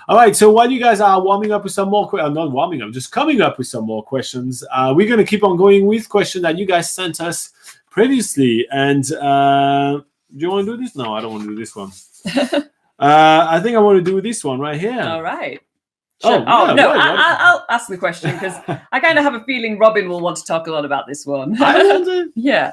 All right, so while you guys are warming up with some more, not warming up, just coming up with some more questions, we're going to keep on going with questions that you guys sent us previously. And do you want to do this? No, I don't want to do this one. I think I want to do this one right here. All right. Sure. No, I'll ask the question because I kind of have a feeling Robin will want to talk a lot about this one. I want to. Yeah.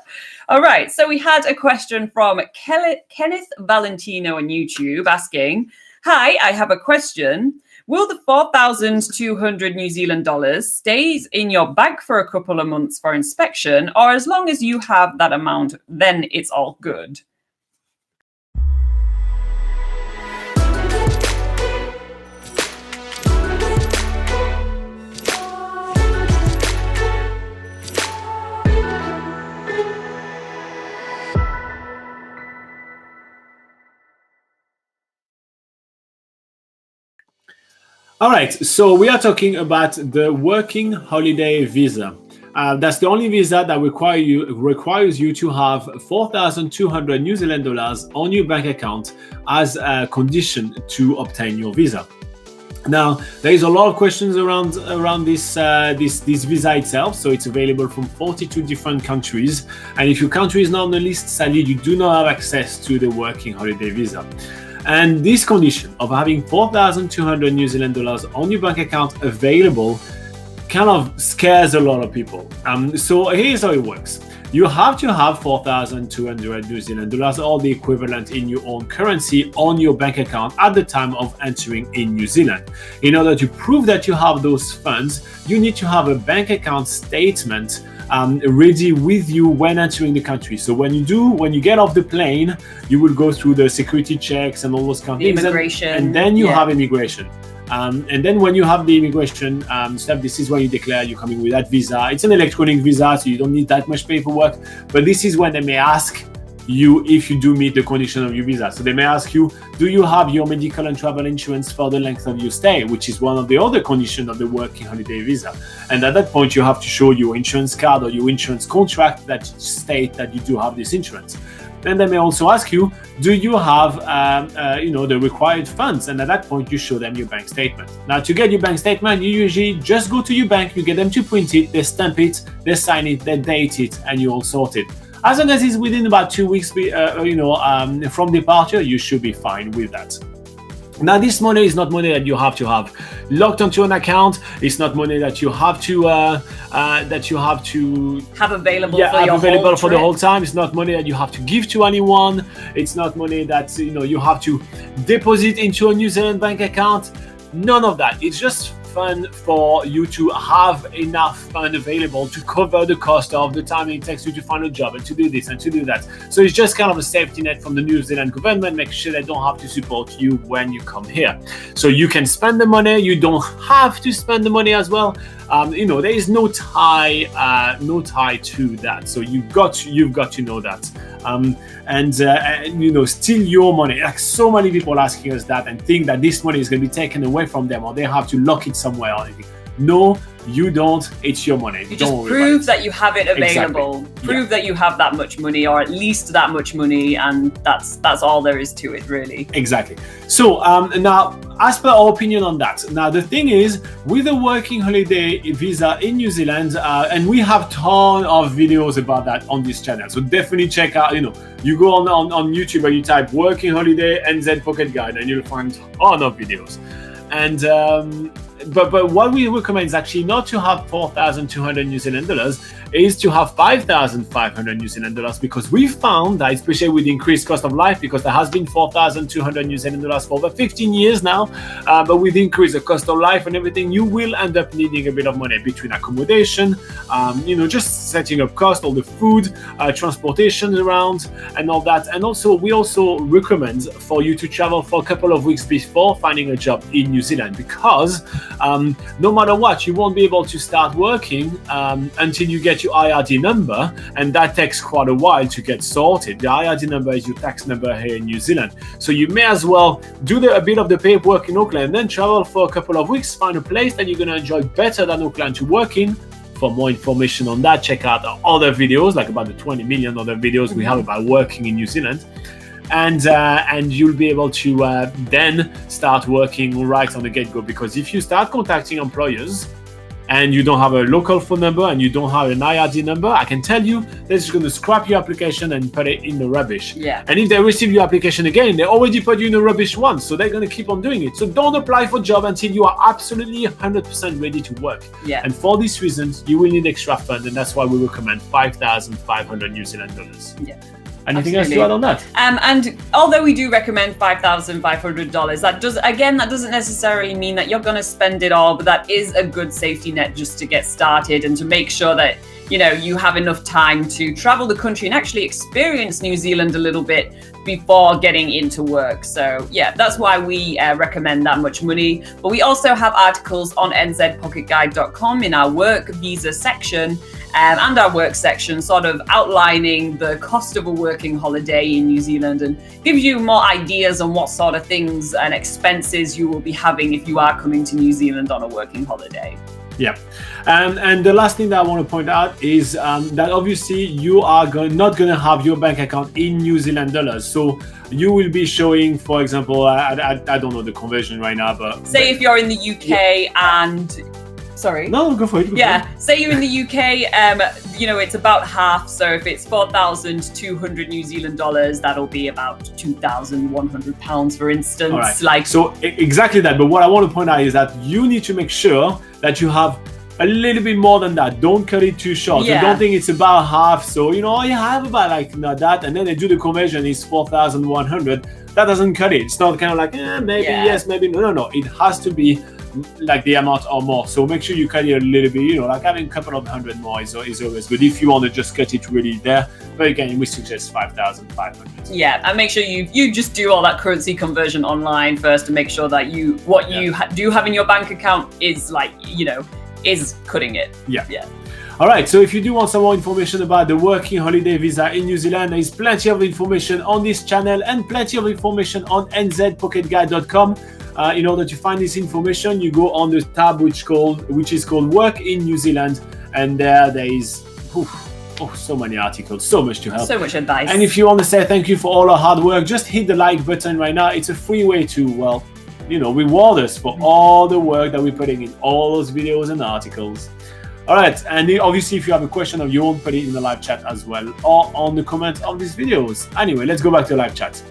All right. So we had a question from Kenneth Valentino on YouTube asking, hi, I have a question. Will the 4,200 New Zealand dollars stays in your bank for a couple of months for inspection, or as long as you have that amount, then it's all good? All right, so we are talking about the working holiday visa. That's the only visa that requires you to have 4,200 New Zealand dollars on your bank account as a condition to obtain your visa. Now, there is a lot of questions around this visa itself. So it's available from 42 different countries, and if your country is not on the list, sadly, you do not have access to the working holiday visa. And this condition of having 4,200 New Zealand dollars on your bank account available kind of scares a lot of people. So here's how it works. You have to have 4,200 New Zealand dollars or the equivalent in your own currency on your bank account at the time of entering in New Zealand. In order to prove that you have those funds, you need to have a bank account statement ready with you when entering the country. So when you get off the plane, you will go through the security checks and all those kind of things. Immigration. And then you have immigration. And then when you have the immigration stuff, this is when you declare you're coming with that visa. It's an electronic visa, so you don't need that much paperwork. But this is when they may ask you if you do meet the condition of your visa. So they may ask you, do you have your medical and travel insurance for the length of your stay, which is one of the other conditions of the working holiday visa. And at that point, you have to show your insurance card or your insurance contract that state that you do have this insurance. Then they may also ask you, do you have the required funds? And at that point, you show them your bank statement. Now, to get your bank statement, you usually just go to your bank, you get them to print it, they stamp it, they sign it, they date it, and you're all sorted. As long as it's within about 2 weeks from departure, you should be fine with that. Now, this money is not money that you have to have locked onto an account. It's not money that you have to have available for the whole time. It's not money that you have to give to anyone. It's not money that you have to deposit into a New Zealand bank account. None of that. It's just fun for you to have enough fund available to cover the cost of the time it takes you to find a job and to do this and to do that. So it's just kind of a safety net from the New Zealand government, making sure they don't have to support you when you come here. So you can spend the money, you don't have to spend the money as well. There is no tie to that. So you've got to know that. Steal your money. Like so many people asking us that and think that this money is going to be taken away from them or they have to lock it somewhere or anything. No, you don't. It's your money. You just prove that you have it available. Exactly. Prove that you have that much money or at least that much money, and that's all there is to it, really. Exactly. So now, as per our opinion on that, now the thing is, with a working holiday visa in New Zealand, and we have ton of videos about that on this channel. So definitely check out, you go on YouTube and you type working holiday NZ pocket guide and you'll find a ton of videos. And but what we recommend is actually not to have 4,200 New Zealand dollars, is to have 5,500 New Zealand dollars, because we found that, especially with the increased cost of life, because there has been 4,200 New Zealand dollars for over 15 years now, but with the increase of cost of life and everything, you will end up needing a bit of money between accommodation, just setting up cost, all the food, transportation around and all that. And also, we also recommend for you to travel for a couple of weeks before finding a job in New Zealand, because no matter what, you won't be able to start working until you get your IRD number, and that takes quite a while to get sorted. The IRD number is your tax number here in New Zealand. So you may as well do a bit of the paperwork in Auckland and then travel for a couple of weeks, find a place that you're going to enjoy better than Auckland to work in. For more information on that, check out our other videos, like about the 20 million other videos we have about working in New Zealand. and you'll be able to then start working right on the get-go. Because if you start contacting employers and you don't have a local phone number and you don't have an IRD number, I can tell you they're just going to scrap your application and put it in the rubbish. Yeah. And if they receive your application again, they already put you in the rubbish once, so they're going to keep on doing it. So don't apply for a job until you are absolutely 100% ready to work. Yeah. And for these reasons, you will need extra funds, and that's why we recommend 5,500 New Zealand dollars. Yeah. Anything else to add on that? And although we do recommend $5,500, that doesn't necessarily mean that you're going to spend it all, but that is a good safety net just to get started and to make sure that you have enough time to travel the country and actually experience New Zealand a little bit before getting into work. So yeah, that's why we recommend that much money. But we also have articles on nzpocketguide.com in our work visa section and our work section, sort of outlining the cost of a working holiday in New Zealand and gives you more ideas on what sort of things and expenses you will be having if you are coming to New Zealand on a working holiday. Yeah, and the last thing that I want to point out is that obviously you are not going to have your bank account in New Zealand dollars. So you will be showing, for example, I don't know the conversion right now, but say if you're in the UK and sorry. No, go for it. Say you're in the UK, it's about half. So if it's 4,200 New Zealand dollars, that'll be about 2,100 pounds, for instance. All right. So exactly that. But what I want to point out is that you need to make sure that you have a little bit more than that. Don't cut it too short. Yeah. So don't think it's about half. So I have about that, and then they do the conversion is 4,100. That doesn't cut it. It's not kind of like maybe yes, maybe no. It has to be like the amount or more. So make sure you cut it a little bit, like having a couple of hundred more is always good if you want to just cut it really there. But again, we suggest 5,500. Yeah, and make sure you just do all that currency conversion online first to make sure that you do have in your bank account is is cutting it. Yeah. All right, so if you do want some more information about the working holiday visa in New Zealand, there is plenty of information on this channel and plenty of information on nzpocketguide.com. In order to find this information, you go on the tab which is called Work in New Zealand, and there is so many articles, so much to help, so much advice. And if you want to say thank you for all our hard work, just hit the like button right now. It's a free way to reward us for all the work that we're putting in all those videos and articles. All right, and obviously if you have a question of your own, put it in the live chat as well or on the comments of these videos. Anyway, let's go back to the live chat.